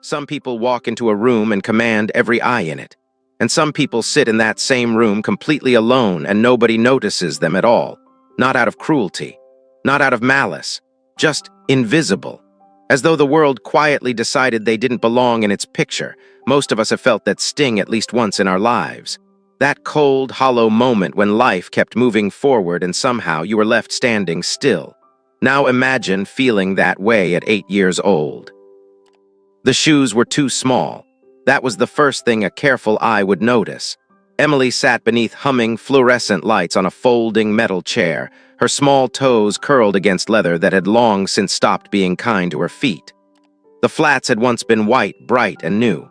Some people walk into a room and command every eye in it. And some people sit in that same room completely alone and nobody notices them at all. Not out of cruelty, not out of malice, just invisible. As though the world quietly decided they didn't belong in its picture. Most of us have felt that sting at least once in our lives. That cold, hollow moment when life kept moving forward and somehow you were left standing still. Now imagine feeling that way at 8 years old. The shoes were too small. That was the first thing a careful eye would notice. Emily sat beneath humming fluorescent lights on a folding metal chair, her small toes curled against leather that had long since stopped being kind to her feet. The flats had once been white, bright, and new.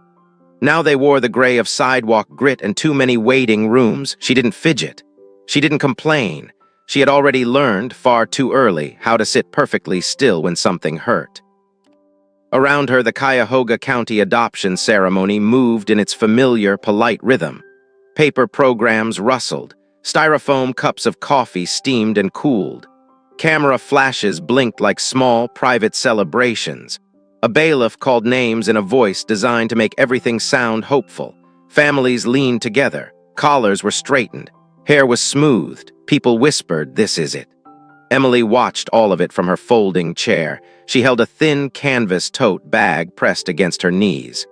Now they wore the gray of sidewalk grit and too many waiting rooms. She didn't fidget. She didn't complain. She had already learned, far too early, how to sit perfectly still when something hurt. Around her, the Cuyahoga County adoption ceremony moved in its familiar, polite rhythm. Paper programs rustled. Styrofoam cups of coffee steamed and cooled. Camera flashes blinked like small, private celebrations. A bailiff called names in a voice designed to make everything sound hopeful. Families leaned together. Collars were straightened. Hair was smoothed. People whispered, "This is it." Emily watched all of it from her folding chair. She held a thin canvas tote bag pressed against her knees.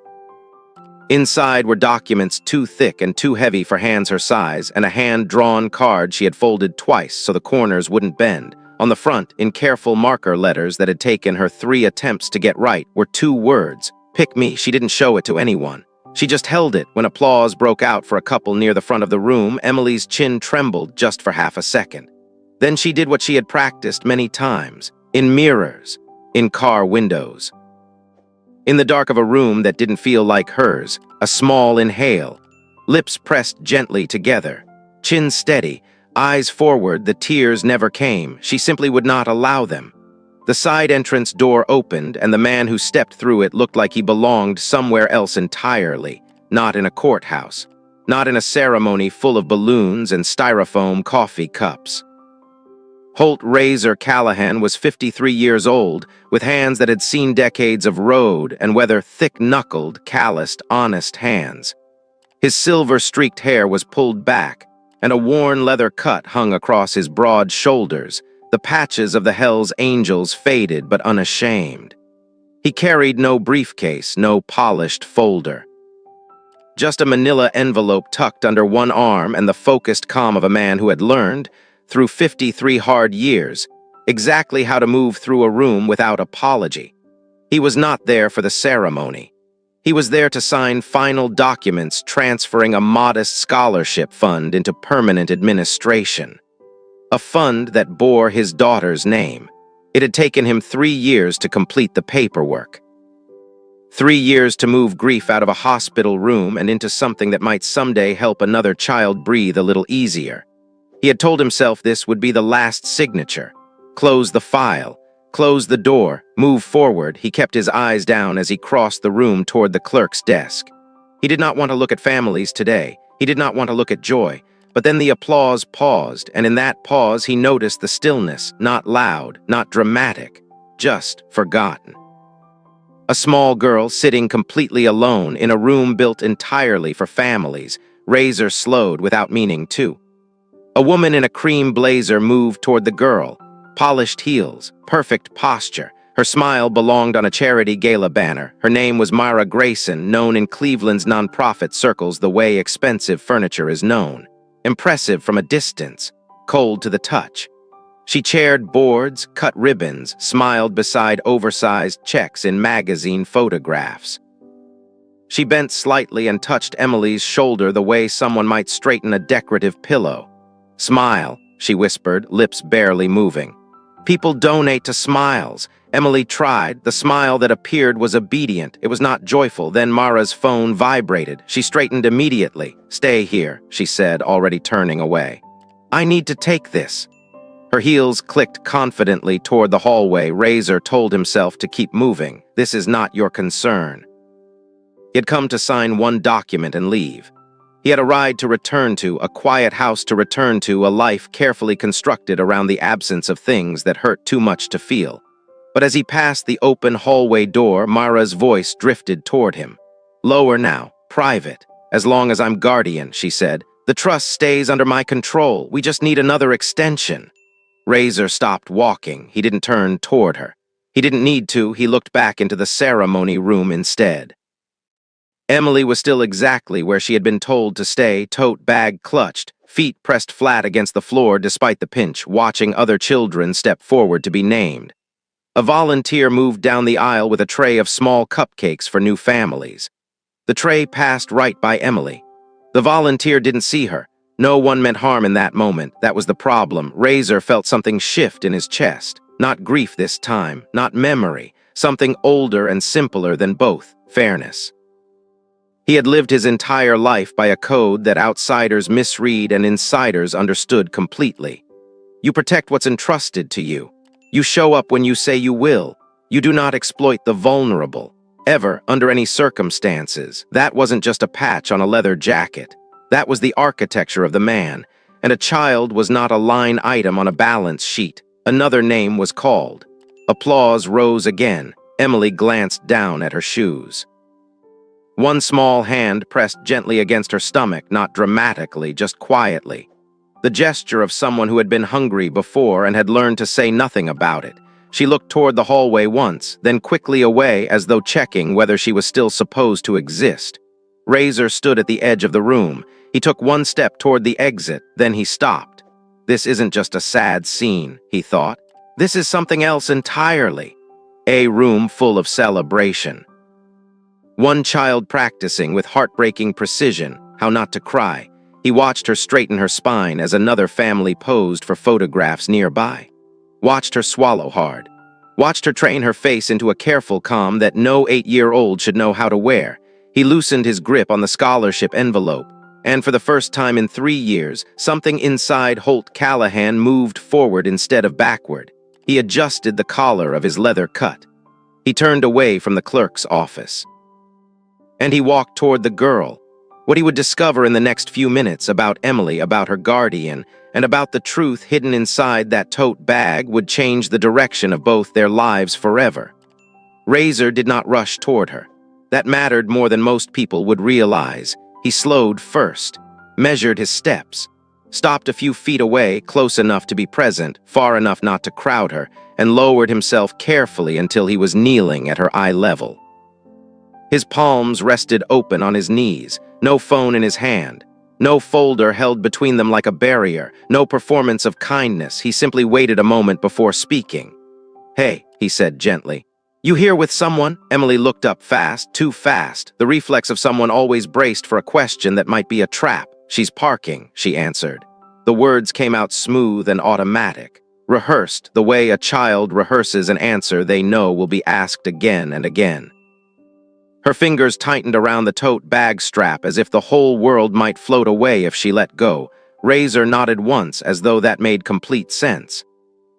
Inside were documents too thick and too heavy for hands her size, and a hand-drawn card she had folded twice so the corners wouldn't bend. On the front, in careful marker letters that had taken her 3 attempts to get right, were 2 words. "Pick me." She didn't show it to anyone. She just held it. When applause broke out for a couple near the front of the room, Emily's chin trembled just for half a second. Then she did what she had practiced many times, in mirrors, in car windows. In the dark of a room that didn't feel like hers, a small inhale, lips pressed gently together, chin steady, eyes forward, the tears never came. She simply would not allow them. The side entrance door opened, and the man who stepped through it looked like he belonged somewhere else entirely, not in a courthouse, not in a ceremony full of balloons and styrofoam coffee cups. Holt Razor Callahan was 53 years old, with hands that had seen decades of road and weather, thick-knuckled, calloused, honest hands. His silver-streaked hair was pulled back, and a worn leather cut hung across his broad shoulders. The patches of the Hell's Angels faded but unashamed. He carried no briefcase, no polished folder. Just a manila envelope tucked under one arm and the focused calm of a man who had learned, through 53 hard years, exactly how to move through a room without apology. He was not there for the ceremony. He was there to sign final documents transferring a modest scholarship fund into permanent administration. A fund that bore his daughter's name. It had taken him 3 years to complete the paperwork. 3 years to move grief out of a hospital room and into something that might someday help another child breathe a little easier. He had told himself this would be the last signature. Close the file, close the door, move forward. He kept his eyes down as he crossed the room toward the clerk's desk. He did not want to look at families today. He did not want to look at joy. But then the applause paused, and in that pause he noticed the stillness, not loud, not dramatic, just forgotten. A small girl sitting completely alone in a room built entirely for families. Razor slowed without meaning to. A woman in a cream blazer moved toward the girl. Polished heels, perfect posture. Her smile belonged on a charity gala banner. Her name was Myra Grayson, known in Cleveland's nonprofit circles the way expensive furniture is known. Impressive from a distance, cold to the touch. She chaired boards, cut ribbons, smiled beside oversized checks in magazine photographs. She bent slightly and touched Emily's shoulder the way someone might straighten a decorative pillow. "Smile," she whispered, lips barely moving. People donate to smiles. Emily tried. The smile that appeared was obedient. It was not joyful. Then Mara's phone vibrated. She straightened immediately. "Stay here," she said, already turning away. "I need to take this." Her heels clicked confidently toward the hallway. Razor told himself to keep moving. This is not your concern. He had come to sign one document and leave. He had a ride to return to, a quiet house to return to, a life carefully constructed around the absence of things that hurt too much to feel. But as he passed the open hallway door, Mara's voice drifted toward him. "Lower now, private. As long as I'm guardian," she said. "The trust stays under my control. We just need another extension." Razor stopped walking. He didn't turn toward her. He didn't need to. He looked back into the ceremony room instead. Emily was still exactly where she had been told to stay, tote bag clutched, feet pressed flat against the floor despite the pinch, watching other children step forward to be named. A volunteer moved down the aisle with a tray of small cupcakes for new families. The tray passed right by Emily. The volunteer didn't see her. No one meant harm in that moment. That was the problem. Razor felt something shift in his chest. Not grief this time, not memory. Something older and simpler than both, fairness. He had lived his entire life by a code that outsiders misread and insiders understood completely. You protect what's entrusted to you. You show up when you say you will. You do not exploit the vulnerable, ever, under any circumstances. That wasn't just a patch on a leather jacket. That was the architecture of the man, and a child was not a line item on a balance sheet. Another name was called. Applause rose again. Emily glanced down at her shoes. One small hand pressed gently against her stomach, not dramatically, just quietly. The gesture of someone who had been hungry before and had learned to say nothing about it. She looked toward the hallway once, then quickly away as though checking whether she was still supposed to exist. Razor stood at the edge of the room. He took one step toward the exit, then he stopped. This isn't just a sad scene, he thought. This is something else entirely. A room full of celebration. One child practicing with heartbreaking precision how not to cry. He watched her straighten her spine as another family posed for photographs nearby. Watched her swallow hard. Watched her train her face into a careful calm that no 8-year-old should know how to wear. He loosened his grip on the scholarship envelope, and for the first time in 3 years, something inside Holt Callahan moved forward instead of backward. He adjusted the collar of his leather cut. He turned away from the clerk's office. And he walked toward the girl. What he would discover in the next few minutes about Emily, about her guardian, and about the truth hidden inside that tote bag would change the direction of both their lives forever. Razor did not rush toward her. That mattered more than most people would realize. He slowed first, measured his steps, stopped a few feet away, close enough to be present, far enough not to crowd her, and lowered himself carefully until he was kneeling at her eye level. His palms rested open on his knees, no phone in his hand, no folder held between them like a barrier, no performance of kindness. He simply waited a moment before speaking. "Hey," he said gently. "You here with someone?" Emily looked up fast, too fast, the reflex of someone always braced for a question that might be a trap. "She's parking," she answered. The words came out smooth and automatic, rehearsed the way a child rehearses an answer they know will be asked again and again. Her fingers tightened around the tote bag strap as if the whole world might float away if she let go. Razor nodded once as though that made complete sense.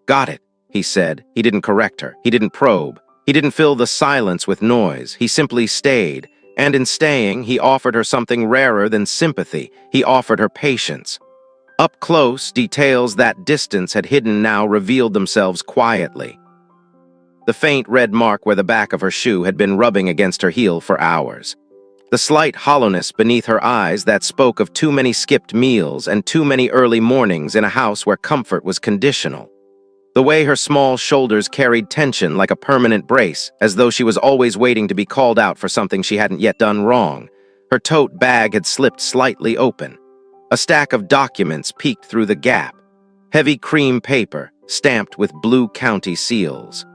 "Got it," he said. He didn't correct her. He didn't probe. He didn't fill the silence with noise. He simply stayed, and in staying, he offered her something rarer than sympathy. He offered her patience. Up close, details that distance had hidden now revealed themselves quietly. The faint red mark where the back of her shoe had been rubbing against her heel for hours. The slight hollowness beneath her eyes that spoke of too many skipped meals and too many early mornings in a house where comfort was conditional. The way her small shoulders carried tension like a permanent brace, as though she was always waiting to be called out for something she hadn't yet done wrong. Her tote bag had slipped slightly open. A stack of documents peeked through the gap. Heavy cream paper, stamped with blue county seals.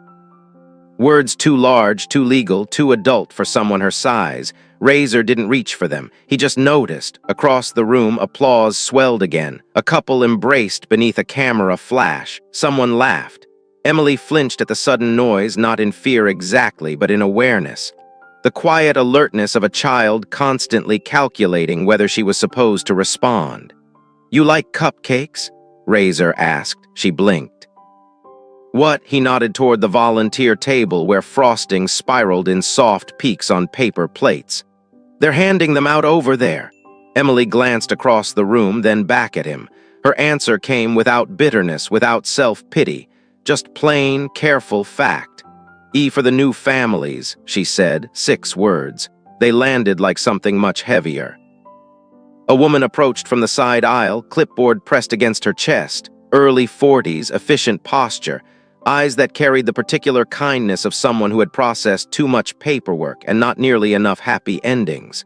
Words too large, too legal, too adult for someone her size. Razor didn't reach for them. He just noticed. Across the room, applause swelled again. A couple embraced beneath a camera flash. Someone laughed. Emily flinched at the sudden noise, not in fear exactly, but in awareness. The quiet alertness of a child constantly calculating whether she was supposed to respond. "You like cupcakes?" Razor asked. She blinked. "What?" He nodded toward the volunteer table where frosting spiraled in soft peaks on paper plates. "They're handing them out over there." Emily glanced across the room, then back at him. Her answer came without bitterness, without self-pity, just plain, careful fact. E for the new families, she said, 6 words. They landed like something much heavier. A woman approached from the side aisle, clipboard pressed against her chest, early 40s, efficient posture, eyes that carried the particular kindness of someone who had processed too much paperwork and not nearly enough happy endings.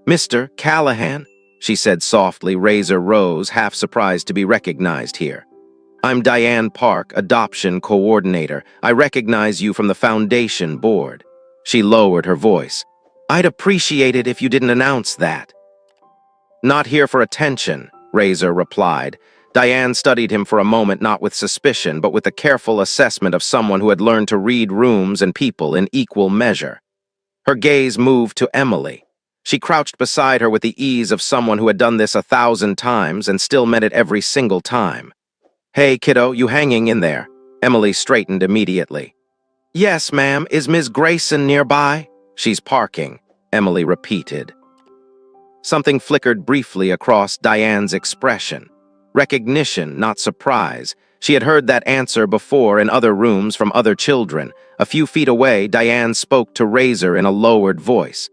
"Mr. Callahan," she said softly. Razor rose, half surprised to be recognized here. "I'm Diane Park, adoption coordinator. I recognize you from the foundation board." She lowered her voice. "I'd appreciate it if you didn't announce that." "Not here for attention," Razor replied. Diane studied him for a moment, not with suspicion, but with the careful assessment of someone who had learned to read rooms and people in equal measure. Her gaze moved to Emily. She crouched beside her with the ease of someone who had done this 1,000 times and still met it every single time. "Hey, kiddo, you hanging in there?" Emily straightened immediately. "Yes, ma'am. Is Ms. Grayson nearby?" "She's parking," Emily repeated. Something flickered briefly across Diane's expression. Recognition, not surprise. She had heard that answer before in other rooms from other children. A few feet away, Diane spoke to Razor in a lowered voice.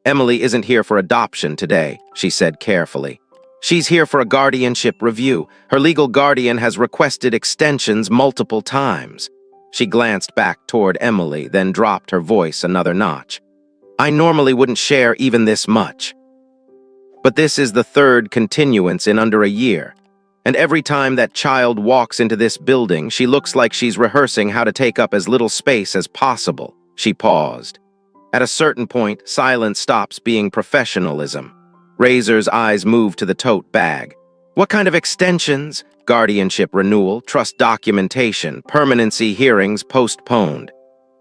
"Emily isn't here for adoption today," she said carefully. "She's here for a guardianship review. Her legal guardian has requested extensions multiple times." She glanced back toward Emily, then dropped her voice another notch. "I normally wouldn't share even this much. But this is the 3rd continuance in under a year. And every time that child walks into this building, she looks like she's rehearsing how to take up as little space as possible." She paused. At a certain point, silence stops being professionalism. Razor's eyes moved to the tote bag. "What kind of extensions?" "Guardianship renewal, trust documentation, permanency hearings postponed."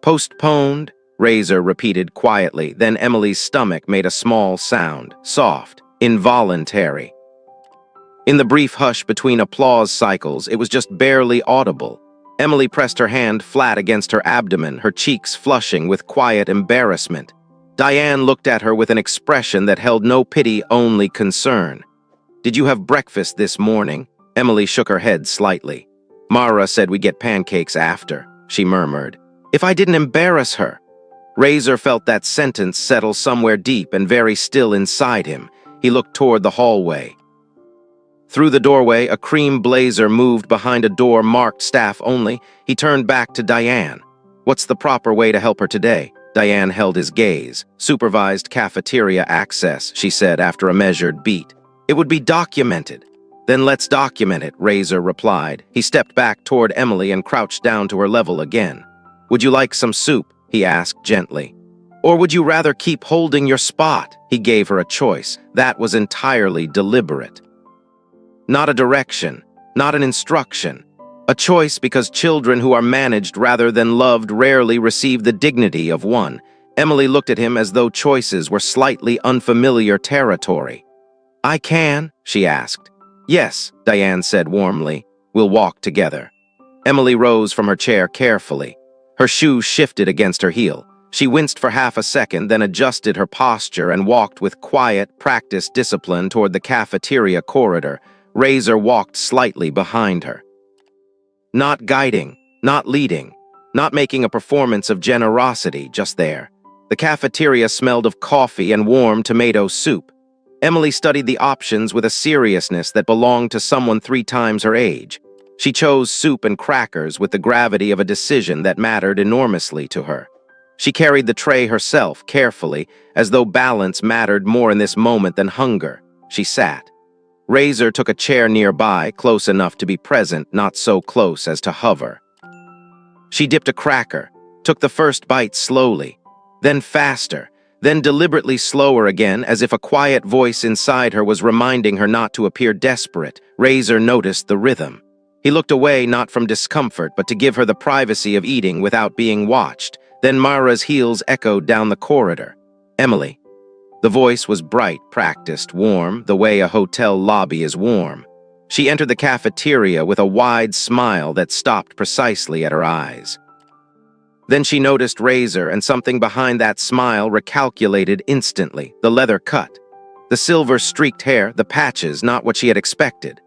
"Postponed?" Razor repeated quietly, then Emily's stomach made a small sound, soft, involuntary. In the brief hush between applause cycles, it was just barely audible. Emily pressed her hand flat against her abdomen, her cheeks flushing with quiet embarrassment. Diane looked at her with an expression that held no pity, only concern. "Did you have breakfast this morning?" Emily shook her head slightly. "Mara said we get pancakes after," she murmured. "If I didn't embarrass her." Razor felt that sentence settle somewhere deep and very still inside him. He looked toward the hallway. Through the doorway, a cream blazer moved behind a door marked staff only. He turned back to Diane. "What's the proper way to help her today?" Diane held his gaze. "Supervised cafeteria access," she said after a measured beat. "It would be documented." "Then let's document it," Razor replied. He stepped back toward Emily and crouched down to her level again. "Would you like some soup?" he asked gently. "Or would you rather keep holding your spot?" He gave her a choice. That was entirely deliberate. Not a direction, not an instruction. A choice because children who are managed rather than loved rarely receive the dignity of one. Emily looked at him as though choices were slightly unfamiliar territory. "I can?" she asked. "Yes," Diane said warmly. "We'll walk together." Emily rose from her chair carefully. Her shoe shifted against her heel. She winced for half a second, then adjusted her posture and walked with quiet, practiced discipline toward the cafeteria corridor. Razor walked slightly behind her. Not guiding, not leading, not making a performance of generosity, just there. The cafeteria smelled of coffee and warm tomato soup. Emily studied the options with a seriousness that belonged to someone 3 times her age. She chose soup and crackers with the gravity of a decision that mattered enormously to her. She carried the tray herself, carefully, as though balance mattered more in this moment than hunger. She sat. Razor took a chair nearby, close enough to be present, not so close as to hover. She dipped a cracker, took the first bite slowly, then faster, then deliberately slower again, as if a quiet voice inside her was reminding her not to appear desperate. Razor noticed the rhythm. He looked away not from discomfort, but to give her the privacy of eating without being watched. Then Mara's heels echoed down the corridor. "Emily." The voice was bright, practiced, warm, the way a hotel lobby is warm. She entered the cafeteria with a wide smile that stopped precisely at her eyes. Then she noticed Razor, and something behind that smile recalculated instantly. The leather cut, the silver-streaked hair, the patches, not what she had expected.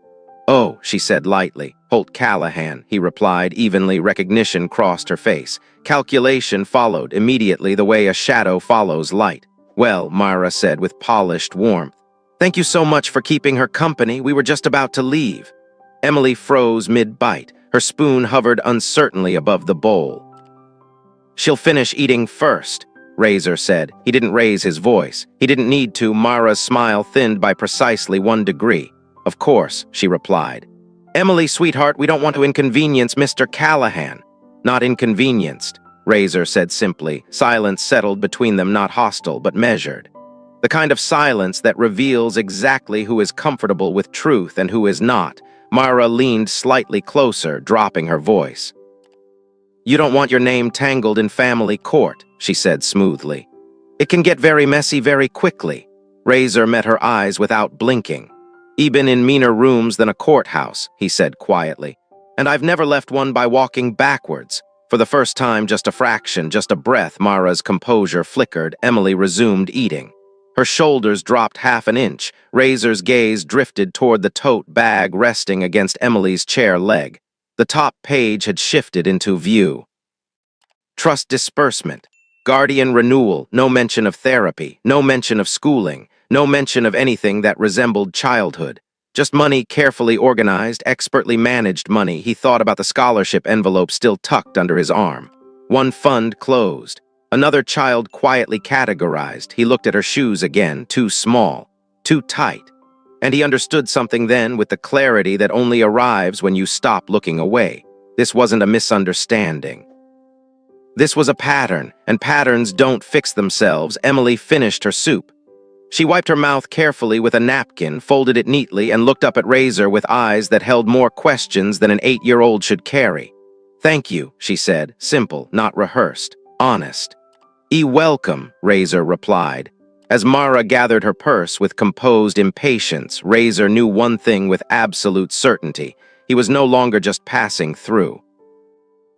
"Oh," she said lightly, Holt Callahan, he replied evenly. Recognition crossed her face. Calculation followed immediately the way a shadow follows light. Well, Myra said with polished warmth. Thank you so much for keeping her company. We were just about to leave. Emily froze mid-bite. Her spoon hovered uncertainly above the bowl. She'll finish eating first, Razor said. He didn't raise his voice. He didn't need to. Myra's smile thinned by precisely 1 degree. Of course, she replied. Emily, sweetheart, we don't want to inconvenience Mr. Callahan. Not inconvenienced, Razor said simply. Silence settled between them, not hostile, but measured. The kind of silence that reveals exactly who is comfortable with truth and who is not. Myra leaned slightly closer, dropping her voice. You don't want your name tangled in family court, she said smoothly. It can get very messy very quickly. Razor met her eyes without blinking. Even in meaner rooms than a courthouse, he said quietly. And I've never left one by walking backwards. For the first time, just a fraction, just a breath, Myra's composure flickered. Emily resumed eating. Her shoulders dropped half an inch. Razor's gaze drifted toward the tote bag resting against Emily's chair leg. The top page had shifted into view. Trust disbursement, guardian renewal, no mention of therapy, no mention of schooling, no mention of anything that resembled childhood. Just money carefully organized, expertly managed money. He thought about the scholarship envelope still tucked under his arm. One fund closed. Another child quietly categorized. He looked at her shoes again, too small, too tight. And he understood something then with the clarity that only arrives when you stop looking away. This wasn't a misunderstanding. This was a pattern, and patterns don't fix themselves. Emily finished her soup. She wiped her mouth carefully with a napkin, folded it neatly, and looked up at Razor with eyes that held more questions than an 8-year-old should carry. Thank you, she said, simple, not rehearsed, honest. Welcome, Razor replied. As Mara gathered her purse with composed impatience, Razor knew one thing with absolute certainty. He was no longer just passing through.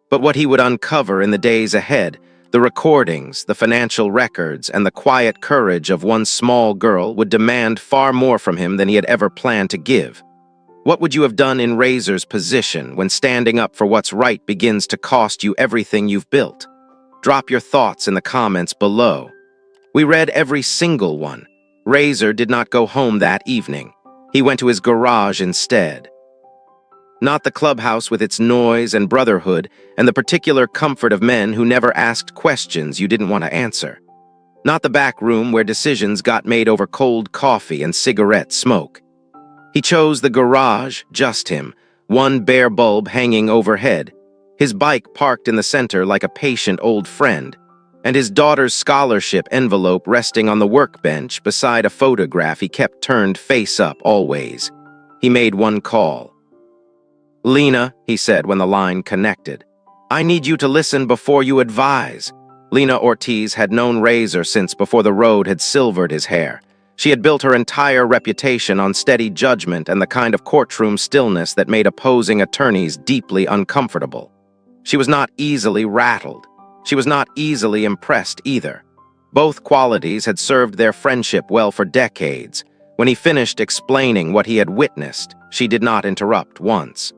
But what he would uncover in the days ahead, the recordings, the financial records, and the quiet courage of one small girl would demand far more from him than he had ever planned to give. What would you have done in Razor's position when standing up for what's right begins to cost you everything you've built? Drop your thoughts in the comments below. We read every single one. Razor did not go home that evening. He went to his garage instead. Not the clubhouse with its noise and brotherhood and the particular comfort of men who never asked questions you didn't want to answer. Not the back room where decisions got made over cold coffee and cigarette smoke. He chose the garage, just him, one bare bulb hanging overhead, his bike parked in the center like a patient old friend, and his daughter's scholarship envelope resting on the workbench beside a photograph he kept turned face up always. He made one call. Lena, he said when the line connected, I need you to listen before you advise. Lena Ortiz had known Razor since before the road had silvered his hair. She had built her entire reputation on steady judgment and the kind of courtroom stillness that made opposing attorneys deeply uncomfortable. She was not easily rattled. She was not easily impressed either. Both qualities had served their friendship well for decades. When he finished explaining what he had witnessed, she did not interrupt once.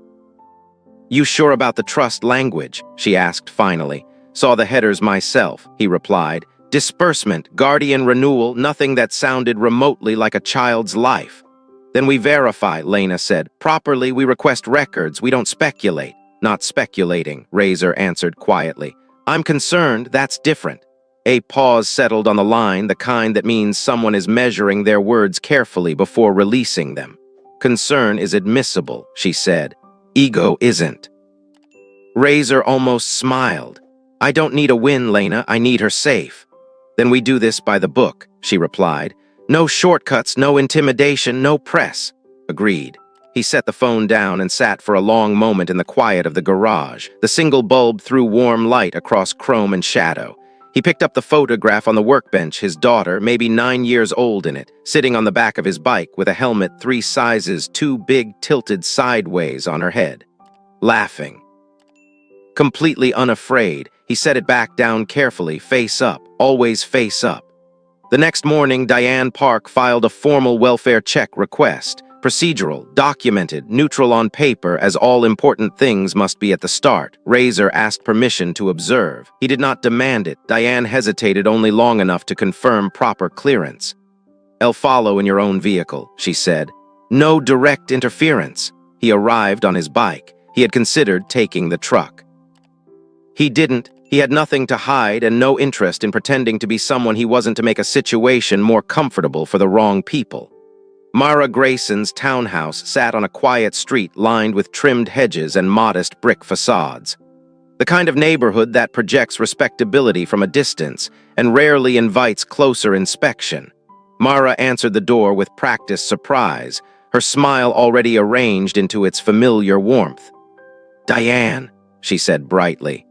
You sure about the trust language? She asked finally. Saw the headers myself, he replied. Disbursement, guardian renewal, nothing that sounded remotely like a child's life. Then we verify, Lena said. Properly, we request records, we don't speculate. Not speculating, Razor answered quietly. I'm concerned that's different. A pause settled on the line, the kind that means someone is measuring their words carefully before releasing them. Concern is admissible, she said. Ego isn't. Razor almost smiled. I don't need a win, Lena, I need her safe. Then we do this by the book, she replied. No shortcuts, no intimidation, no press. Agreed. He set the phone down and sat for a long moment in the quiet of the garage. The single bulb threw warm light across chrome and shadow. He picked up the photograph on the workbench, his daughter, maybe 9 years old in it, sitting on the back of his bike with a helmet 3 sizes too big tilted sideways on her head. Laughing. Completely unafraid, he set it back down carefully, face up, always face up. The next morning, Diane Park filed a formal welfare check request, procedural, documented, neutral on paper, as all important things must be at the start. Razor asked permission to observe. He did not demand it. Diane hesitated only long enough to confirm proper clearance. "I'll follow in your own vehicle," she said. No direct interference. He arrived on his bike. He had considered taking the truck. He didn't. He had nothing to hide and no interest in pretending to be someone he wasn't to make a situation more comfortable for the wrong people. Mara Grayson's townhouse sat on a quiet street lined with trimmed hedges and modest brick facades. The kind of neighborhood that projects respectability from a distance and rarely invites closer inspection. Mara answered the door with practiced surprise, her smile already arranged into its familiar warmth. "Diane," she said brightly.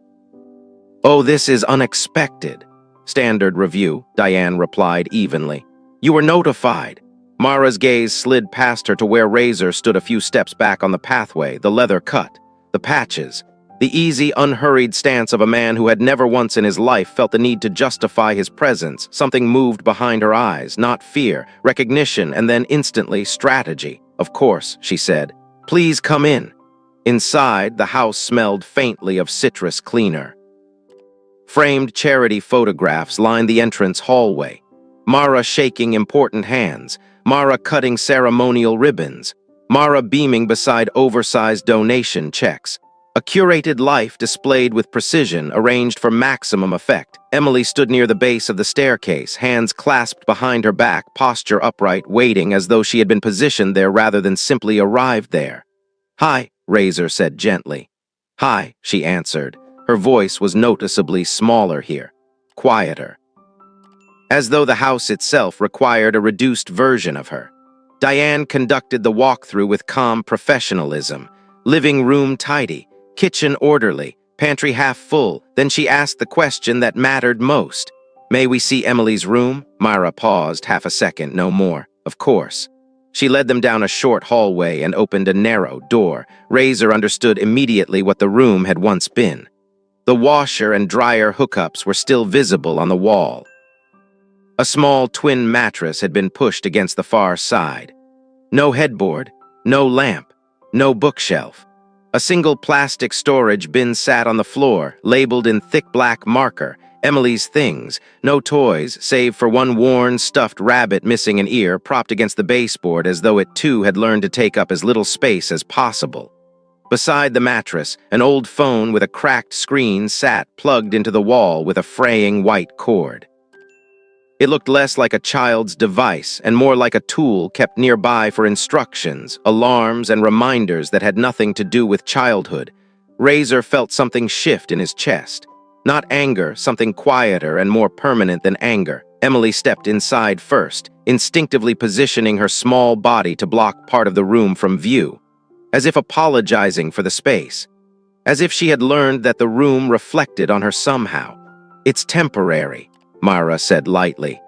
"Oh, this is unexpected." "Standard review," Diane replied evenly. "You were notified." Mara's gaze slid past her to where Razor stood a few steps back on the pathway, the leather cut, the patches, the easy, unhurried stance of a man who had never once in his life felt the need to justify his presence. Something moved behind her eyes, not fear, recognition, and then instantly strategy. "Of course," she said. "Please come in." Inside, the house smelled faintly of citrus cleaner. Framed charity photographs lined the entrance hallway. Mara shaking important hands, Mara cutting ceremonial ribbons, Mara beaming beside oversized donation checks. A curated life displayed with precision, arranged for maximum effect. Emily stood near the base of the staircase, hands clasped behind her back, posture upright, waiting as though she had been positioned there rather than simply arrived there. "Hi," Razor said gently. "Hi," she answered. Her voice was noticeably smaller here, quieter, as though the house itself required a reduced version of her. Diane conducted the walkthrough with calm professionalism. Living room tidy, kitchen orderly, pantry half full. Then she asked the question that mattered most. "May we see Emily's room?" Myra paused half a second, no more. "Of course." She led them down a short hallway and opened a narrow door. Razor understood immediately what the room had once been. The washer and dryer hookups were still visible on the wall. A small twin mattress had been pushed against the far side. No headboard, no lamp, no bookshelf. A single plastic storage bin sat on the floor, labeled in thick black marker, "Emily's things." No toys, save for one worn, stuffed rabbit missing an ear propped against the baseboard as though it too had learned to take up as little space as possible. Beside the mattress, an old phone with a cracked screen sat plugged into the wall with a fraying white cord. It looked less like a child's device and more like a tool kept nearby for instructions, alarms, and reminders that had nothing to do with childhood. Razor felt something shift in his chest. Not anger, something quieter and more permanent than anger. Emily stepped inside first, instinctively positioning her small body to block part of the room from view, as if apologizing for the space, as if she had learned that the room reflected on her somehow. "It's temporary," Mara said lightly.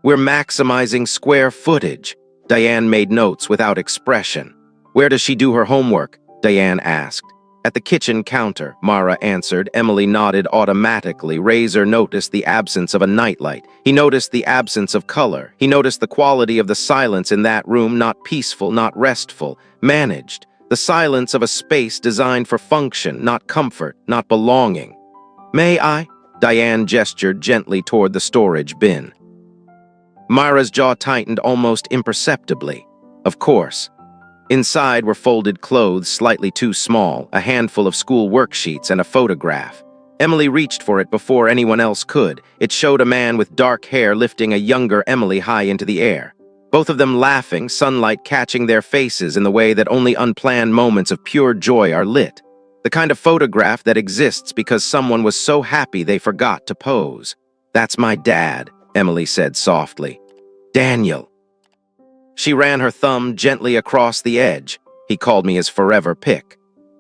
"We're maximizing square footage." Diane made notes without expression. "Where does she do her homework?" Diane asked. "At the kitchen counter," Mara answered. Emily nodded automatically. Razor noticed the absence of a nightlight. He noticed the absence of color. He noticed the quality of the silence in that room, not peaceful, not restful, managed. The silence of a space designed for function, not comfort, not belonging. "May I?" Diane gestured gently toward the storage bin. Myra's jaw tightened almost imperceptibly. "Of course." Inside were folded clothes slightly too small, a handful of school worksheets, and a photograph. Emily reached for it before anyone else could. It showed a man with dark hair lifting a younger Emily high into the air. Both of them laughing, sunlight catching their faces in the way that only unplanned moments of pure joy are lit. The kind of photograph that exists because someone was so happy they forgot to pose. "That's my dad," Emily said softly. "Daniel." She ran her thumb gently across the edge. "He called me his forever pick."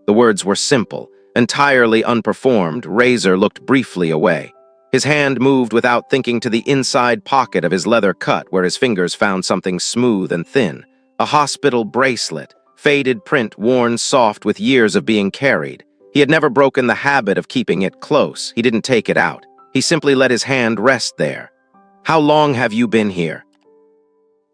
The words were simple, entirely unperformed. Razor looked briefly away. His hand moved without thinking to the inside pocket of his leather cut where his fingers found something smooth and thin. A hospital bracelet, faded print worn soft with years of being carried. He had never broken the habit of keeping it close. He didn't take it out. He simply let his hand rest there. "How long have you been here?"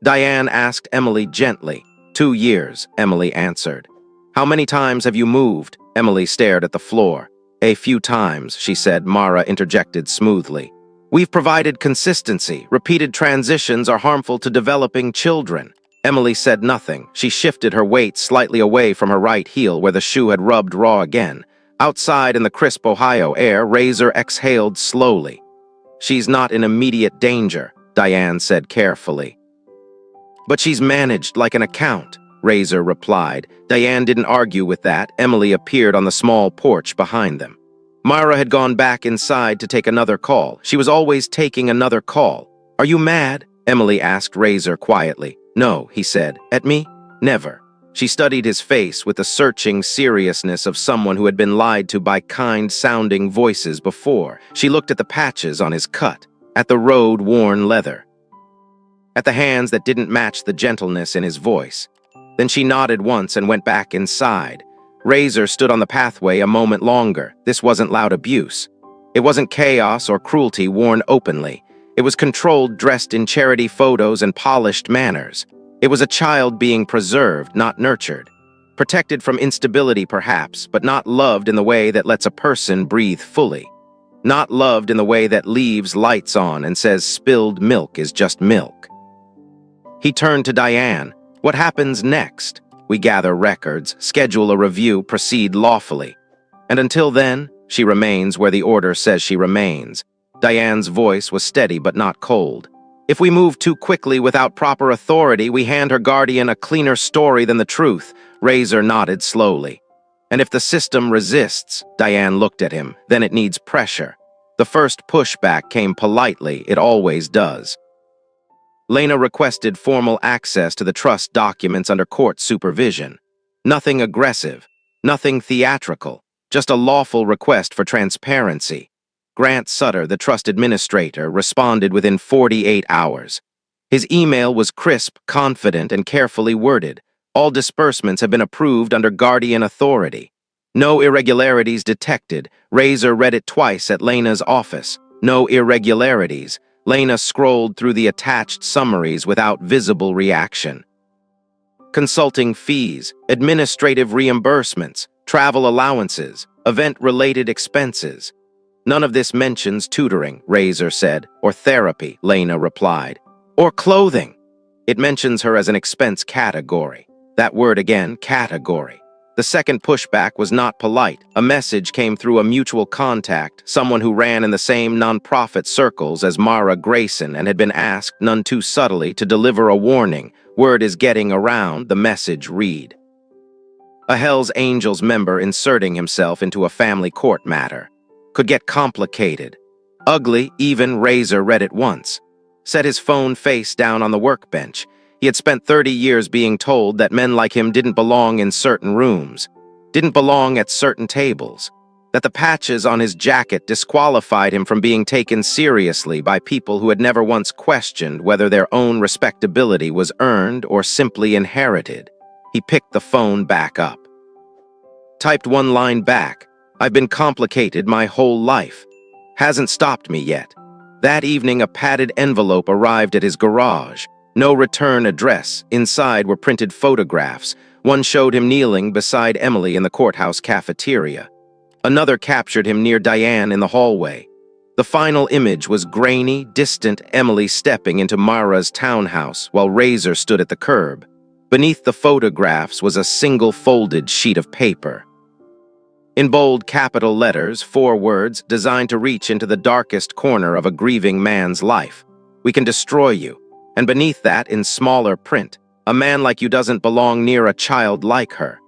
Diane asked Emily gently. 2 years, Emily answered. How many times have you moved? Emily stared at the floor. A few times, she said. Mara interjected smoothly. We've provided consistency. Repeated transitions are harmful to developing children. Emily said nothing. She shifted her weight slightly away from her right heel where the shoe had rubbed raw again. Outside in the crisp Ohio air, Razor exhaled slowly. She's not in immediate danger, Diane said carefully. But she's managed like an account, Razor replied. Diane didn't argue with that. Emily appeared on the small porch behind them. Mara had gone back inside to take another call. She was always taking another call. Are you mad? Emily asked Razor quietly. No, he said. At me? Never. She studied his face with the searching seriousness of someone who had been lied to by kind-sounding voices before. She looked at the patches on his cut, at the road-worn leather, at the hands that didn't match the gentleness in his voice. Then she nodded once and went back inside. Razor stood on the pathway a moment longer. This wasn't loud abuse. It wasn't chaos or cruelty worn openly. It was controlled, dressed in charity photos and polished manners. It was a child being preserved, not nurtured. Protected from instability, perhaps, but not loved in the way that lets a person breathe fully. Not loved in the way that leaves lights on and says spilled milk is just milk. He turned to Diane. What happens next? We gather records, schedule a review, proceed lawfully. And until then, she remains where the order says she remains. Diane's voice was steady but not cold. If we move too quickly without proper authority, we hand her guardian a cleaner story than the truth. Razor nodded slowly. And if the system resists, Diane looked at him, then it needs pressure. The first pushback came politely, it always does. Lena requested formal access to the trust documents under court supervision. Nothing aggressive, nothing theatrical, just a lawful request for transparency. Grant Sutter, the trust administrator, responded within 48 hours. His email was crisp, confident, and carefully worded. All disbursements have been approved under guardian authority. No irregularities detected. Razor read it twice at Lena's office. No irregularities. Lena scrolled through the attached summaries without visible reaction. Consulting fees, administrative reimbursements, travel allowances, event-related expenses. None of this mentions tutoring, Razor said, or therapy, Lena replied, or clothing. It mentions her as an expense category. That word again, category. The second pushback was not polite. A message came through a mutual contact, someone who ran in the same nonprofit circles as Mara Grayson and had been asked, none too subtly, to deliver a warning. Word is getting around, the message read. A Hell's Angels member inserting himself into a family court matter. Could get complicated. Ugly, even Razor read it once. Set his phone face down on the workbench. He had spent 30 years being told that men like him didn't belong in certain rooms, didn't belong at certain tables, that the patches on his jacket disqualified him from being taken seriously by people who had never once questioned whether their own respectability was earned or simply inherited. He picked the phone back up. Typed one line back. I've been complicated my whole life. Hasn't stopped me yet. That evening, a padded envelope arrived at his garage. No return address. Inside were printed photographs. One showed him kneeling beside Emily in the courthouse cafeteria. Another captured him near Diane in the hallway. The final image was grainy, distant Emily stepping into Mara's townhouse while Razor stood at the curb. Beneath the photographs was a single folded sheet of paper. In bold capital letters, 4 words designed to reach into the darkest corner of a grieving man's life. We can destroy you. And beneath that, in smaller print, a man like you doesn't belong near a child like her.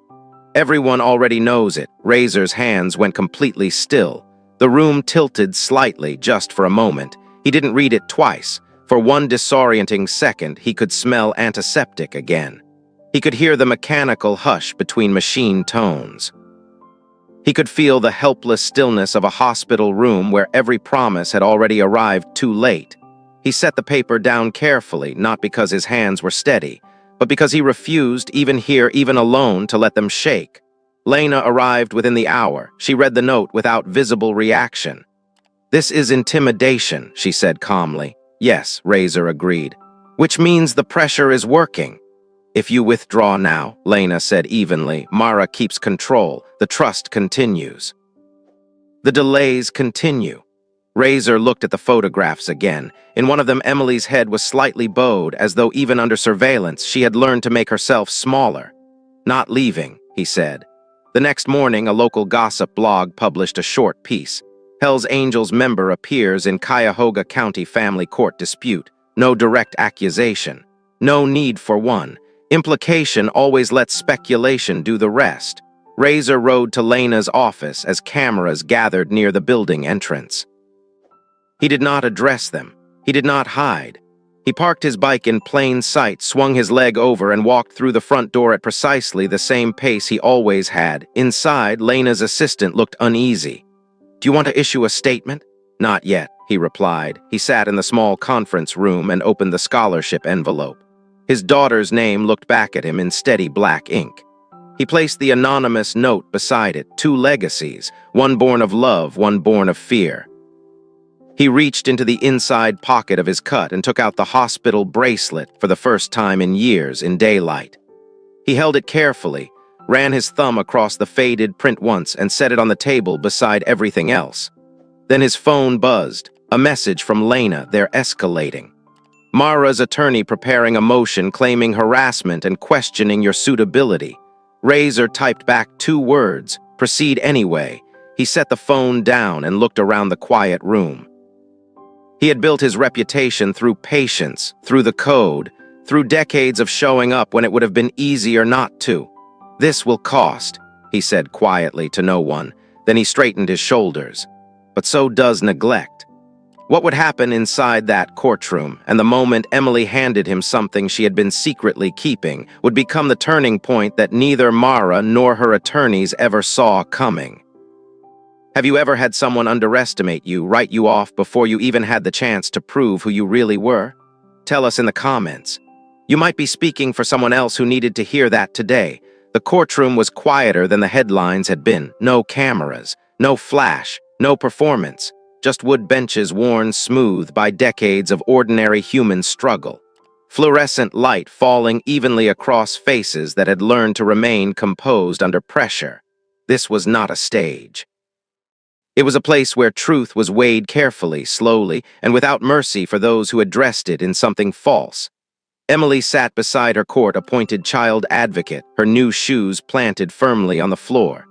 Everyone already knows it. Razor's hands went completely still. The room tilted slightly just for a moment. He didn't read it twice. For one disorienting second, he could smell antiseptic again. He could hear the mechanical hush between machine tones. He could feel the helpless stillness of a hospital room where every promise had already arrived too late. He set the paper down carefully, not because his hands were steady, but because he refused, even here, even alone, to let them shake. Lena arrived within the hour. She read the note without visible reaction. This is intimidation, she said calmly. Yes, Razor agreed. Which means the pressure is working. If you withdraw now, Lena said evenly, Mara keeps control. The trust continues. The delays continue. Razor looked at the photographs again. In one of them, Emily's head was slightly bowed, as though even under surveillance she had learned to make herself smaller. Not leaving, he said. The next morning, a local gossip blog published a short piece. Hell's Angels member appears in Cuyahoga County family court dispute. No direct accusation. No need for one. Implication always lets speculation do the rest. Razor rode to Lena's office as cameras gathered near the building entrance. He did not address them. He did not hide. He parked his bike in plain sight, swung his leg over, and walked through the front door at precisely the same pace he always had. Inside, Lena's assistant looked uneasy. "Do you want to issue a statement?" "Not yet," he replied. He sat in the small conference room and opened the scholarship envelope. His daughter's name looked back at him in steady black ink. He placed the anonymous note beside it, 2 legacies, one born of love, one born of fear. He reached into the inside pocket of his cut and took out the hospital bracelet for the first time in years in daylight. He held it carefully, ran his thumb across the faded print once and set it on the table beside everything else. Then his phone buzzed, a message from Lena. They're escalating. Mara's attorney preparing a motion claiming harassment and questioning your suitability. Razor typed back 2 words, proceed anyway. He set the phone down and looked around the quiet room. He had built his reputation through patience, through the code, through decades of showing up when it would have been easier not to. "This will cost," he said quietly to no one. Then he straightened his shoulders. But so does neglect. What would happen inside that courtroom, and the moment Emily handed him something she had been secretly keeping, would become the turning point that neither Mara nor her attorneys ever saw coming. Have you ever had someone underestimate you, write you off before you even had the chance to prove who you really were? Tell us in the comments. You might be speaking for someone else who needed to hear that today. The courtroom was quieter than the headlines had been. No cameras, no flash, no performance. Just wood benches worn smooth by decades of ordinary human struggle. Fluorescent light falling evenly across faces that had learned to remain composed under pressure. This was not a stage. It was a place where truth was weighed carefully, slowly, and without mercy for those who had dressed it in something false. Emily sat beside her court-appointed child advocate, her new shoes planted firmly on the floor.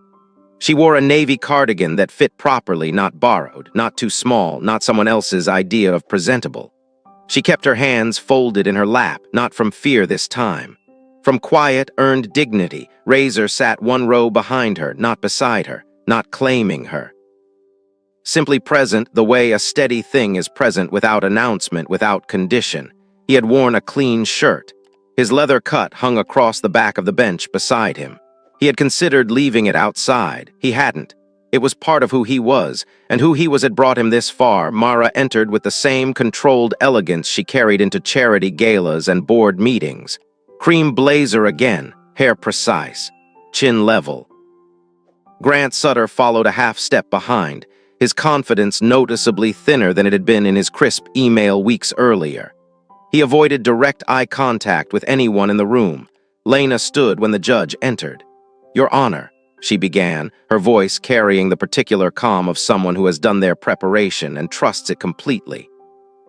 She wore a navy cardigan that fit properly, not borrowed, not too small, not someone else's idea of presentable. She kept her hands folded in her lap, not from fear this time. From quiet, earned dignity, Razor sat 1 row behind her, not beside her, not claiming her. Simply present the way a steady thing is present without announcement, without condition. He had worn a clean shirt. His leather cut hung across the back of the bench beside him. He had considered leaving it outside. He hadn't. It was part of who he was, and who he was had brought him this far. Mara entered with the same controlled elegance she carried into charity galas and board meetings. Cream blazer again, hair precise, chin level. Grant Sutter followed a half step behind, his confidence noticeably thinner than it had been in his crisp email weeks earlier. He avoided direct eye contact with anyone in the room. Lena stood when the judge entered. "Your Honor," she began, her voice carrying the particular calm of someone who has done their preparation and trusts it completely.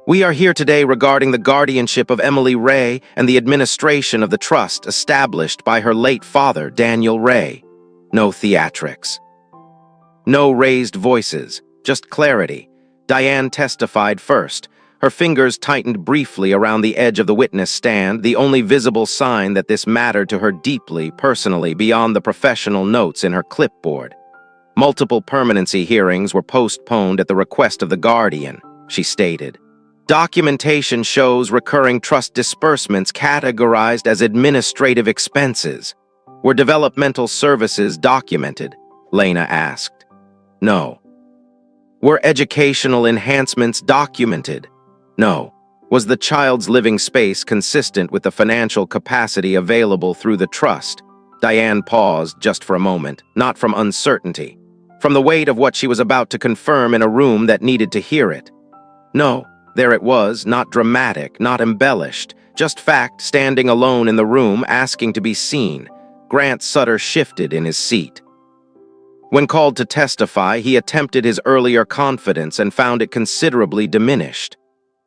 "We are here today regarding the guardianship of Emily Ray and the administration of the trust established by her late father, Daniel Ray." No theatrics. No raised voices, just clarity. Diane testified first. Her fingers tightened briefly around the edge of the witness stand, the only visible sign that this mattered to her deeply, personally, beyond the professional notes in her clipboard. "Multiple permanency hearings were postponed at the request of the guardian," she stated. "Documentation shows recurring trust disbursements categorized as administrative expenses. Were developmental services documented?" Lena asked. "No." "Were educational enhancements documented?" "No." "Was the child's living space consistent with the financial capacity available through the trust?" Diane paused just for a moment, not from uncertainty, from the weight of what she was about to confirm in a room that needed to hear it. "No." There it was, not dramatic, not embellished, Just fact, standing alone in the room, asking to be seen. Grant Sutter shifted in his seat. When called to testify, he attempted his earlier confidence and found it considerably diminished.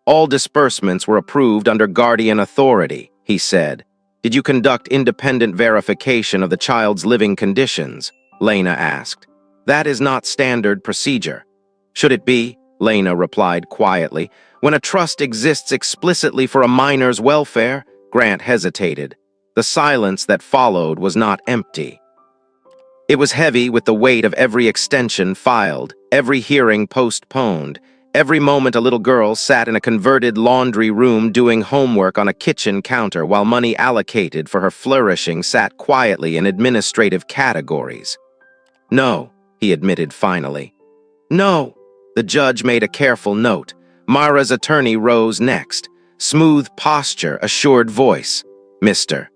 All disbursements were approved under guardian authority, he said. Did you conduct independent verification of the child's living conditions? Lena asked. That is not standard procedure. Should it be? Lena replied quietly. When a trust exists explicitly for a minor's welfare, Grant hesitated. The silence that followed was not empty. It was heavy with the weight of every extension filed, every hearing postponed, every moment a little girl sat in a converted laundry room doing homework on a kitchen counter while money allocated for her flourishing sat quietly in administrative categories. No, he admitted finally. No, the judge made a careful note. Mara's attorney rose next. Smooth posture, assured voice. Mr.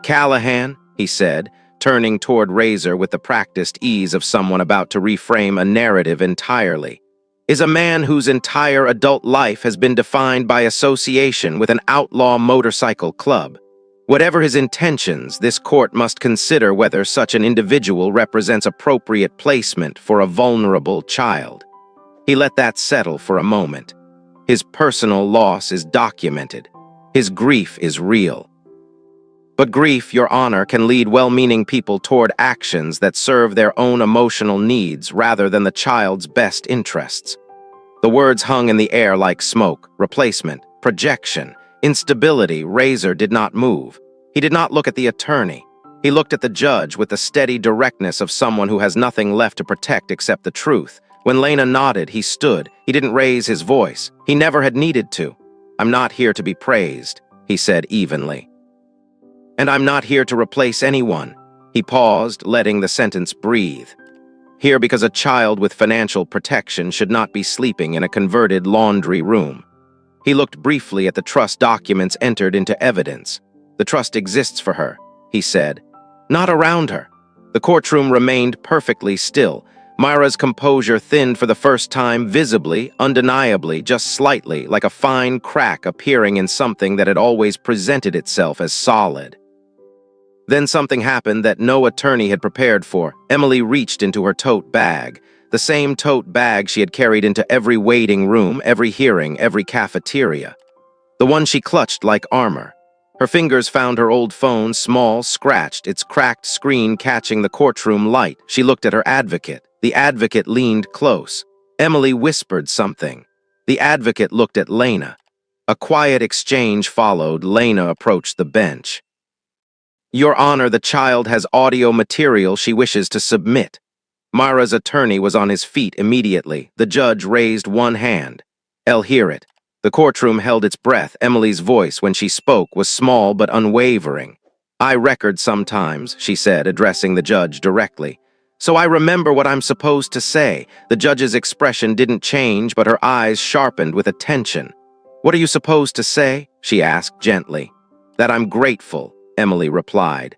Callahan, he said, turning toward Razor with the practiced ease of someone about to reframe a narrative entirely, is a man whose entire adult life has been defined by association with an outlaw motorcycle club. Whatever his intentions, this court must consider whether such an individual represents appropriate placement for a vulnerable child. He let that settle for a moment. His personal loss is documented. His grief is real. But grief, Your Honor, can lead well-meaning people toward actions that serve their own emotional needs rather than the child's best interests. The words hung in the air like smoke, replacement, projection, instability. Razor did not move. He did not look at the attorney. He looked at the judge with the steady directness of someone who has nothing left to protect except the truth. When Lena nodded, he stood. He didn't raise his voice. He never had needed to. I'm not here to be praised, he said evenly. And I'm not here to replace anyone. He paused, letting the sentence breathe. Here because a child with financial protection should not be sleeping in a converted laundry room. He looked briefly at the trust documents entered into evidence. The trust exists for her, he said. Not around her. The courtroom remained perfectly still. Myra's composure thinned for the first time, visibly, undeniably, just slightly, like a fine crack appearing in something that had always presented itself as solid. Then something happened that no attorney had prepared for. Emily reached into her tote bag, the same tote bag she had carried into every waiting room, every hearing, every cafeteria. The one she clutched like armor. Her fingers found her old phone, small, scratched, its cracked screen catching the courtroom light. She looked at her advocate. The advocate leaned close. Emily whispered something. The advocate looked at Lena. A quiet exchange followed. Lena approached the bench. Your Honor, the child has audio material she wishes to submit. Myra's attorney was on his feet immediately. The judge raised one hand. I'll hear it. The courtroom held its breath. Emily's voice, when she spoke, was small but unwavering. I record sometimes, she said, addressing the judge directly. So I remember what I'm supposed to say. The judge's expression didn't change, but her eyes sharpened with attention. What are you supposed to say? She asked gently. That I'm grateful, Emily replied.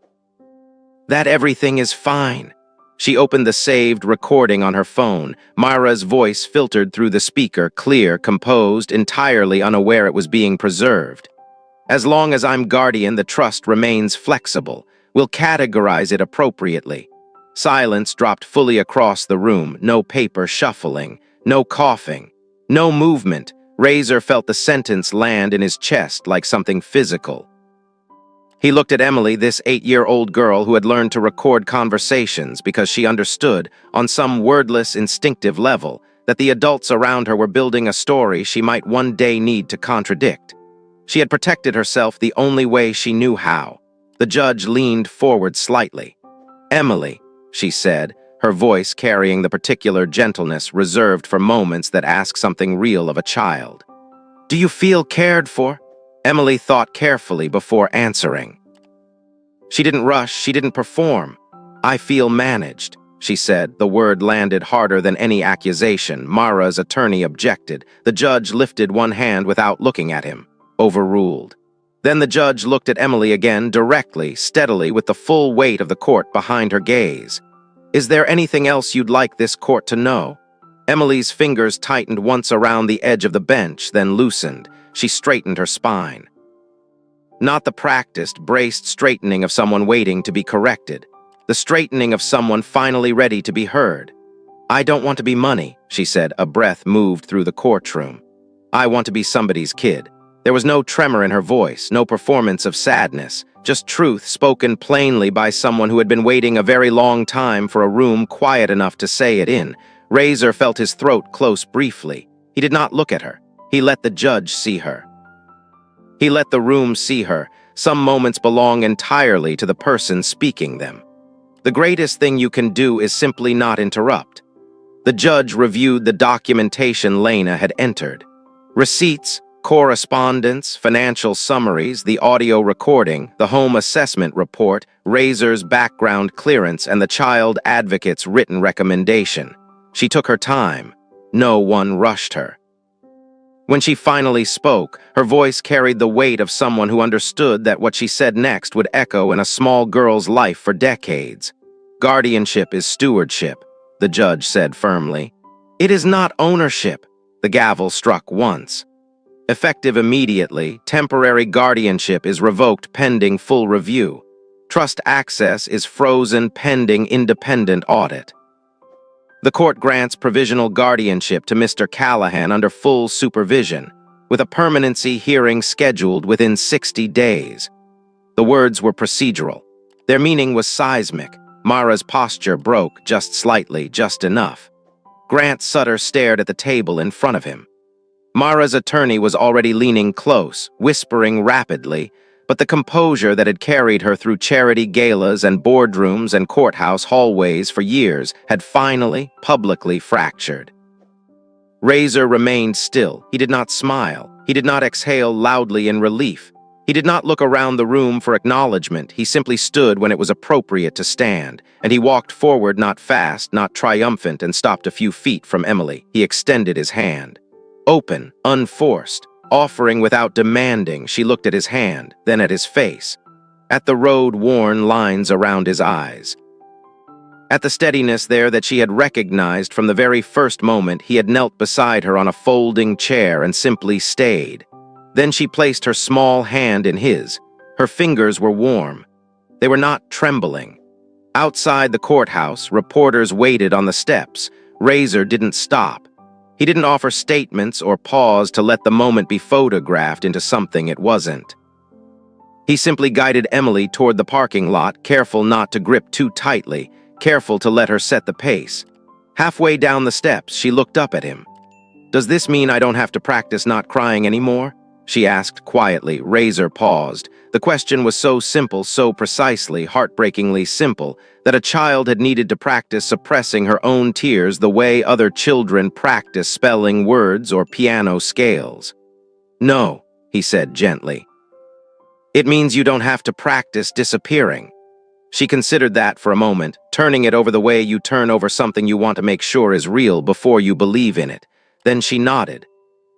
That everything is fine. She opened the saved recording on her phone. Myra's voice filtered through the speaker, clear, composed, entirely unaware it was being preserved. As long as I'm guardian, the trust remains flexible. We'll categorize it appropriately. Silence dropped fully across the room, no paper shuffling, no coughing, no movement. Razor felt the sentence land in his chest like something physical. He looked at Emily, this 8-year-old girl who had learned to record conversations because she understood, on some wordless, instinctive level, that the adults around her were building a story she might one day need to contradict. She had protected herself the only way she knew how. The judge leaned forward slightly. Emily, she said, her voice carrying the particular gentleness reserved for moments that ask something real of a child. Do you feel cared for? Emily thought carefully before answering. She didn't rush, she didn't perform. I feel managed, she said. The word landed harder than any accusation. Mara's attorney objected. The judge lifted one hand without looking at him. Overruled. Then the judge looked at Emily again, directly, steadily, with the full weight of the court behind her gaze. Is there anything else you'd like this court to know? Emily's fingers tightened once around the edge of the bench, then loosened. She straightened her spine. Not the practiced, braced straightening of someone waiting to be corrected. The straightening of someone finally ready to be heard. "I don't want to be money," she said. A breath moved through the courtroom. "I want to be somebody's kid." There was no tremor in her voice, no performance of sadness, just truth spoken plainly by someone who had been waiting a very long time for a room quiet enough to say it in. Razor felt his throat close briefly. He did not look at her. He let the judge see her. He let the room see her. Some moments belong entirely to the person speaking them. The greatest thing you can do is simply not interrupt. The judge reviewed the documentation Lena had entered. Receipts, correspondence, financial summaries, the audio recording, the home assessment report, Razor's background clearance, and the child advocate's written recommendation. She took her time. No one rushed her. When she finally spoke, her voice carried the weight of someone who understood that what she said next would echo in a small girl's life for decades. "Guardianship is stewardship," the judge said firmly. "It is not ownership." The gavel struck once. Effective immediately, temporary guardianship is revoked pending full review. Trust access is frozen pending independent audit. The court grants provisional guardianship to Mr. Callahan under full supervision, with a permanency hearing scheduled within 60 days. The words were procedural. Their meaning was seismic. Mara's posture broke just slightly, just enough. Grant Sutter stared at the table in front of him. Mara's attorney was already leaning close, whispering rapidly, but the composure that had carried her through charity galas and boardrooms and courthouse hallways for years had finally, publicly fractured. Razor remained still. He did not smile. He did not exhale loudly in relief. He did not look around the room for acknowledgement. He simply stood when it was appropriate to stand, and he walked forward not fast, not triumphant, and stopped a few feet from Emily. He extended his hand. Open, unforced, offering without demanding. She looked at his hand, then at his face, at the road-worn lines around his eyes, at the steadiness there that she had recognized from the very first moment he had knelt beside her on a folding chair and simply stayed. Then she placed her small hand in his. Her fingers were warm. They were not trembling. Outside the courthouse, reporters waited on the steps. Razor didn't stop. He didn't offer statements or pause to let the moment be photographed into something it wasn't. He simply guided Emily toward the parking lot, careful not to grip too tightly, careful to let her set the pace. Halfway down the steps, she looked up at him. "Does this mean I don't have to practice not crying anymore?" she asked quietly. Razor paused. The question was so simple, so precisely, heartbreakingly simple, that a child had needed to practice suppressing her own tears the way other children practice spelling words or piano scales. "No," he said gently. "It means you don't have to practice disappearing." She considered that for a moment, turning it over the way you turn over something you want to make sure is real before you believe in it. Then she nodded.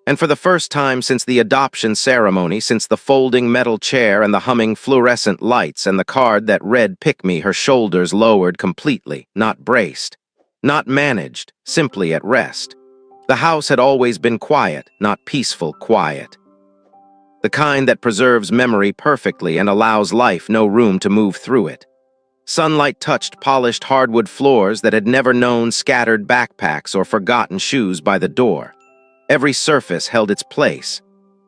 And for the first time since the adoption ceremony, since the folding metal chair and the humming fluorescent lights and the card that read "Pick Me," her shoulders lowered completely, not braced, not managed, simply at rest. The house had always been quiet, not peaceful quiet. The kind that preserves memory perfectly and allows life no room to move through it. Sunlight touched polished hardwood floors that had never known scattered backpacks or forgotten shoes by the door. Every surface held its place.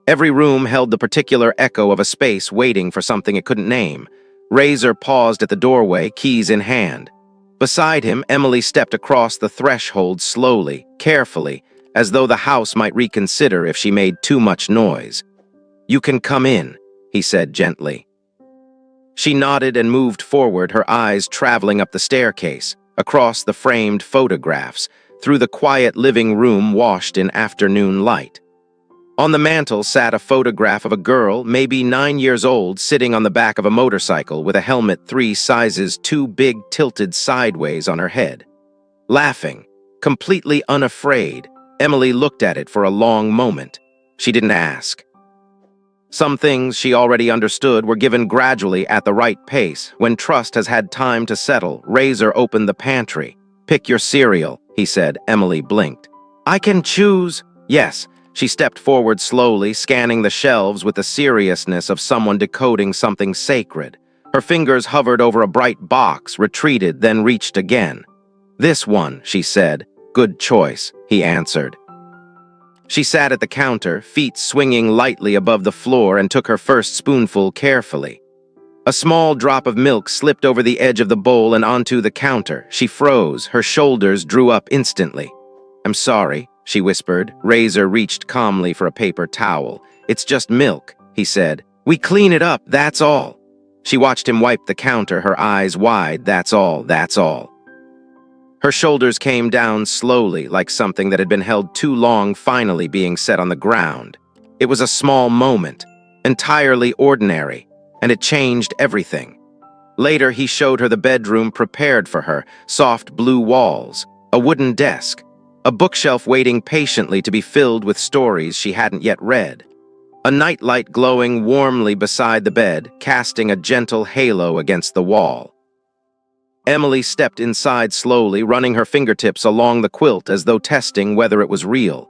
Every room held the particular echo of a space waiting for something it couldn't name. Razor paused at the doorway, keys in hand. Beside him, Emily stepped across the threshold slowly, carefully, as though the house might reconsider if she made too much noise. "You can come in," he said gently. She nodded and moved forward, her eyes traveling up the staircase, across the framed photographs, through the quiet living room washed in afternoon light. On the mantel sat a photograph of a girl, maybe 9 years old, sitting on the back of a motorcycle with a helmet 3 sizes too big tilted sideways on her head. Laughing, completely unafraid, Emily looked at it for a long moment. She didn't ask. Some things she already understood were given gradually at the right pace. When trust has had time to settle, Razor opened the pantry. "Pick your cereal," he said. Emily blinked. "I can choose." "Yes, She stepped forward slowly, scanning the shelves with the seriousness of someone decoding something sacred. Her fingers hovered over a bright box, retreated, then reached again. "This one," she said. "Good choice," he answered. She sat at the counter, feet swinging lightly above the floor, and took her first spoonful carefully. A small drop of milk slipped over the edge of the bowl and onto the counter. She froze, her shoulders drew up instantly. "I'm sorry," she whispered. Razor reached calmly for a paper towel. "It's just milk," he said. "We clean it up, that's all." She watched him wipe the counter, her eyes wide. "That's all, that's all." Her shoulders came down slowly, like something that had been held too long finally being set on the ground. It was a small moment, entirely ordinary, and it changed everything. Later, he showed her the bedroom prepared for her, soft blue walls, a wooden desk, a bookshelf waiting patiently to be filled with stories she hadn't yet read. A nightlight glowing warmly beside the bed, casting a gentle halo against the wall. Emily stepped inside slowly, running her fingertips along the quilt as though testing whether it was real.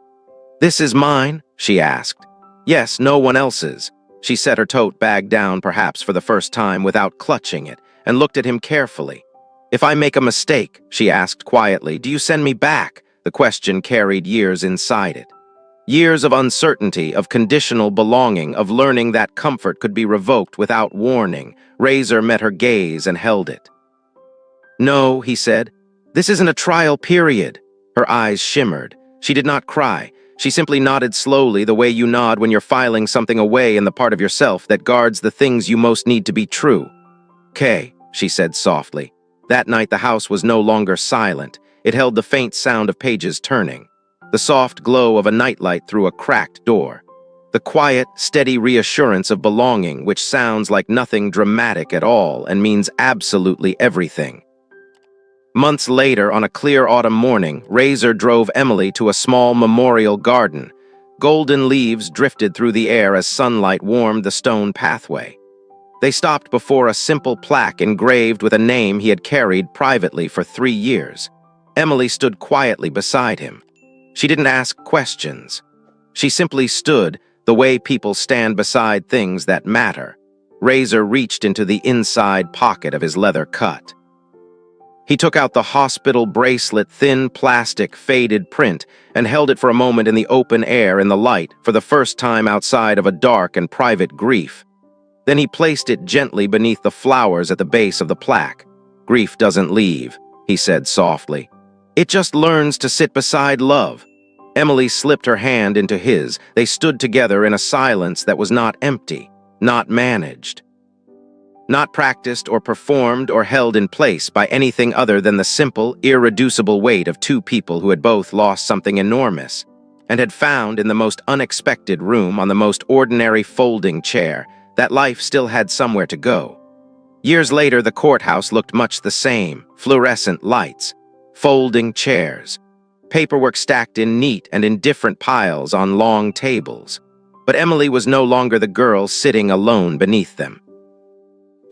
"This is mine?" she asked. "Yes, no one else's." She set her tote bag down, perhaps for the first time, without clutching it, and looked at him carefully. "If I make a mistake," she asked quietly, "do you send me back?" The question carried years inside it. Years of uncertainty, of conditional belonging, of learning that comfort could be revoked without warning. Razor met her gaze and held it. "No," he said. "This isn't a trial period." Her eyes shimmered. She did not cry. She simply nodded slowly, the way you nod when you're filing something away in the part of yourself that guards the things you most need to be true. "'Kay," she said softly. That night the house was no longer silent. It held the faint sound of pages turning, the soft glow of a nightlight through a cracked door, the quiet, steady reassurance of belonging, which sounds like nothing dramatic at all and means absolutely everything. Months later, on a clear autumn morning, Razor drove Emily to a small memorial garden. Golden leaves drifted through the air as sunlight warmed the stone pathway. They stopped before a simple plaque engraved with a name he had carried privately for 3 years. Emily stood quietly beside him. She didn't ask questions. She simply stood, the way people stand beside things that matter. Razor reached into the inside pocket of his leather cut. He took out the hospital bracelet, thin plastic, faded print, and held it for a moment in the open air in the light, for the first time outside of a dark and private grief. Then he placed it gently beneath the flowers at the base of the plaque. "Grief doesn't leave," he said softly. "It just learns to sit beside love." Emily slipped her hand into his. They stood together in a silence that was not empty, not managed. Not practiced or performed or held in place by anything other than the simple, irreducible weight of two people who had both lost something enormous, and had found in the most unexpected room, on the most ordinary folding chair, that life still had somewhere to go. Years later, the courthouse looked much the same: fluorescent lights, folding chairs, paperwork stacked in neat and indifferent piles on long tables. But Emily was no longer the girl sitting alone beneath them.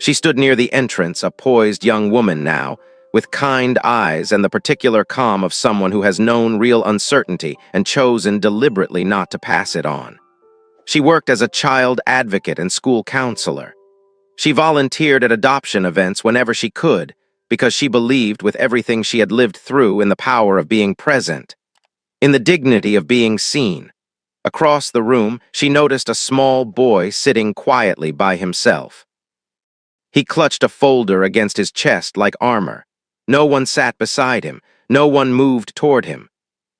She stood near the entrance, a poised young woman now, with kind eyes and the particular calm of someone who has known real uncertainty and chosen deliberately not to pass it on. She worked as a child advocate and school counselor. She volunteered at adoption events whenever she could, because she believed, with everything she had lived through, in the power of being present, in the dignity of being seen. Across the room, she noticed a small boy sitting quietly by himself. He clutched a folder against his chest like armor. No one sat beside him. No one moved toward him.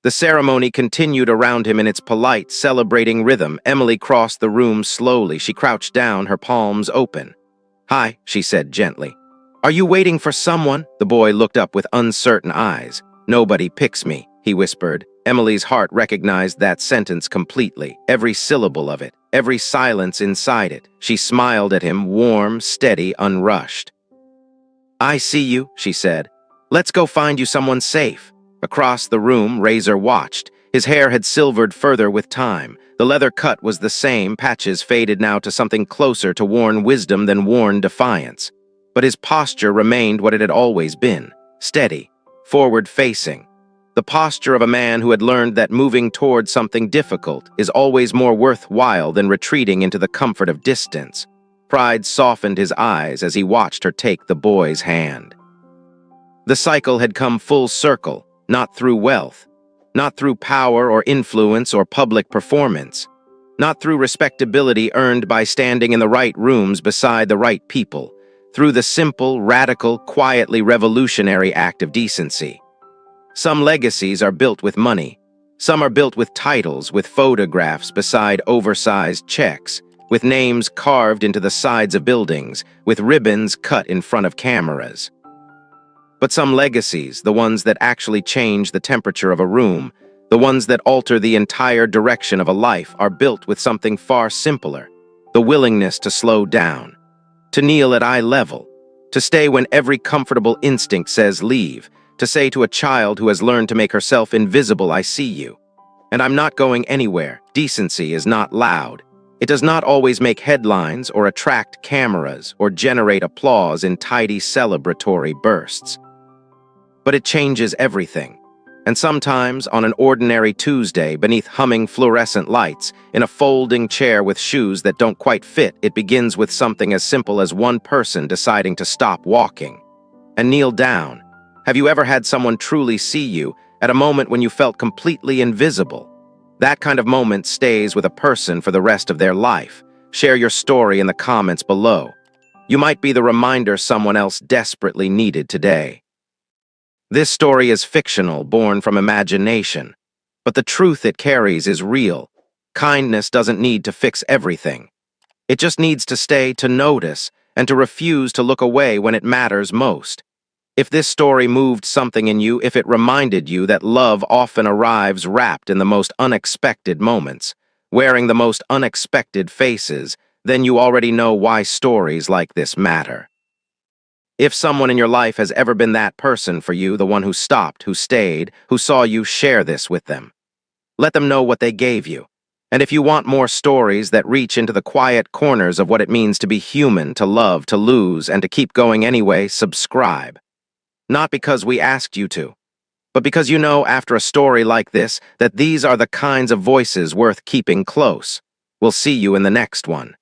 The ceremony continued around him in its polite, celebrating rhythm. Emily crossed the room slowly. She crouched down, her palms open. "Hi," she said gently. "Are you waiting for someone?" The boy looked up with uncertain eyes. "Nobody picks me," he whispered. Emily's heart recognized that sentence completely, every syllable of it, every silence inside it. She smiled at him, warm, steady, unrushed. "I see you," she said. "Let's go find you someone safe." Across the room, Razor watched. His hair had silvered further with time. The leather cut was the same, patches faded now to something closer to worn wisdom than worn defiance. But his posture remained what it had always been, steady, forward-facing. The posture of a man who had learned that moving toward something difficult is always more worthwhile than retreating into the comfort of distance. Pride softened his eyes as he watched her take the boy's hand. The cycle had come full circle, not through wealth, not through power or influence or public performance, not through respectability earned by standing in the right rooms beside the right people, through the simple, radical, quietly revolutionary act of decency. Some legacies are built with money. Some are built with titles, with photographs beside oversized checks, with names carved into the sides of buildings, with ribbons cut in front of cameras. But some legacies, the ones that actually change the temperature of a room, the ones that alter the entire direction of a life, are built with something far simpler: the willingness to slow down, to kneel at eye level, to stay when every comfortable instinct says leave, to say to a child who has learned to make herself invisible, "I see you, and I'm not going anywhere." Decency is not loud. It does not always make headlines or attract cameras or generate applause in tidy celebratory bursts. But it changes everything. And sometimes, on an ordinary Tuesday, beneath humming fluorescent lights, in a folding chair with shoes that don't quite fit, it begins with something as simple as one person deciding to stop walking and kneel down. Have you ever had someone truly see you at a moment when you felt completely invisible? That kind of moment stays with a person for the rest of their life. Share your story in the comments below. You might be the reminder someone else desperately needed today. This story is fictional, born from imagination, but the truth it carries is real. Kindness doesn't need to fix everything. It just needs to stay, to notice, and to refuse to look away when it matters most. If this story moved something in you, if it reminded you that love often arrives wrapped in the most unexpected moments, wearing the most unexpected faces, then you already know why stories like this matter. If someone in your life has ever been that person for you, the one who stopped, who stayed, who saw you, share this with them. Let them know what they gave you. And if you want more stories that reach into the quiet corners of what it means to be human, to love, to lose, and to keep going anyway, subscribe. Not because we asked you to, but because you know after a story like this that these are the kinds of voices worth keeping close. We'll see you in the next one.